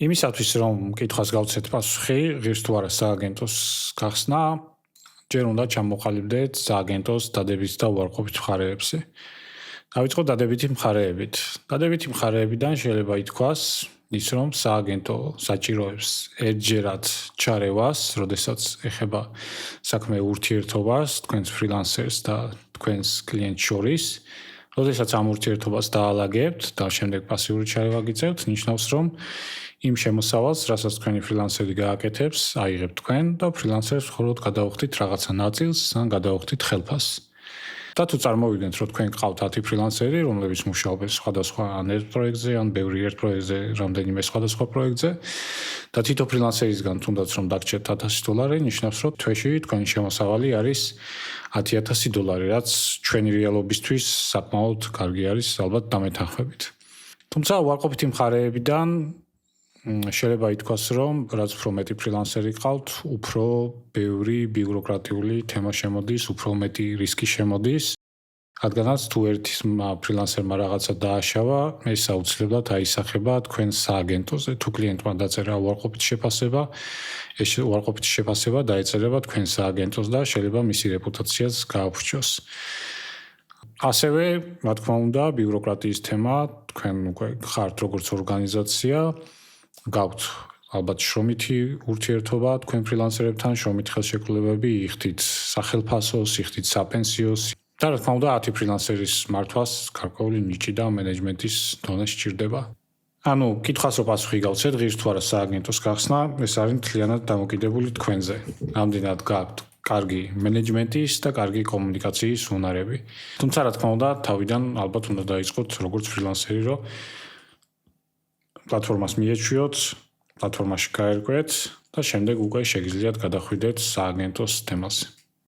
იმისათვის რომ კითხვას გავცეთ პასუხი, ღირს თუ არა სააგენტოს გახსნა, ჯერ უნდა ჩამოყალიბდეთ სააგენტოს დადებითი და უარყოფითი მხარეებზე. დავიწყოთ დადებითი მხარეებით. დადებითი მხარეებიდან შეიძლება ითქვას ის, რომ სააგენტო საჭიროებს ერთჯერად ჩარევას, როდესაც ეხება საქმე ურთიერთობას თქვენს ფრილანსერს და თქვენს კლიენტს შორის. როდესაც ამ ურთიერთობას დაალაგებთ და შემდეგ პასიური ჩარევა გიწევთ, ნიშნავს, რომ იმ შემოსავალს, რასაც თქვენი ფრილანსერი გააკეთებს, აიღებთ თქვენ და ფრილანსერს მხოლოდ გადაუხდით რაღაცა ნაწილს ან გადაუხდით ხელფასს. და თუ წარმოვიდგენთ, რომ თქვენ გყავთ 10 ფრილანსერი, რომლებიც მუშაობენ სხვადასხვა ან ერთ პროექტზე, ან ბევრი ერთ პროექტზე, რამდენიმე სხვადასხვა პროექტზე და თითო ფრილანსერისგან თუნდაც რომ დაგჭერთ $1000, ნიშნავს, რომ თვეში თქვენი შემოსავალი არის $10,000, რაც ჩვენი რეალობისთვის საკმაოდ კარგი არის, ალბათ დამეთანხმებით. თუმცა უარყოფითი მხარეებიდან შეიძლება ითქვას, რომ რაც უფრო მეტი ფრილანსერი გყავთ, უფრო ბევრი ბიუროკრატიული თემა შემოდის, უფრო მეტი რისკი შემოდის. რადგანაც თუ ერთ ფრილანსერმა რაღაცა დააშავა, ეს აუცილებლად აისახება თქვენ სააგენტოზე. თუ კლიენტმა დაწერა უარყოფითი შეფასება, ეს უარყოფითი შეფასება დაეწერება თქვენ სააგენტოს და შეიძლება მისი რეპუტაციაც გააფრჩოს. ასევე, რა თქმა უნდა, ბიუროკრატიის თემა, თქვენ უკვე ხართ როგორც ორგანიზაცია, გაქვთ ალბათ შრომითი ურთიერთობა თქვენ ფრილანსერებთან, შრომითი ხელშეკრულებები, იხდით სახელფასოს, იხდით საპენსიოს და რა თქმა უნდა 10 ფრილანსერის მართვას გარკვეული ნიჭი და მენეჯმენტის დონე სჭირდება. ანუ კითხვას რო პასუხი გავცეთ, ღირს თუ არა სააგენტოს გახსნა, ეს არის მთლიანად დამოკიდებული თქვენზე. რამდენად გაქვთ კარგი მენეჯმენტის და კარგი კომუნიკაციის უნარები. თუმცა რა თქმა უნდა, თავიდან ალბათ უნდა დაიწყოთ როგორც ფრილანსერი, რომ პლატფორმას მიეჩვიოთ, პლატფორმაში გაერკვეთ და შემდეგ უკვე შეგიძლიათ გადახვიდეთ სააგენტოს თემაზე.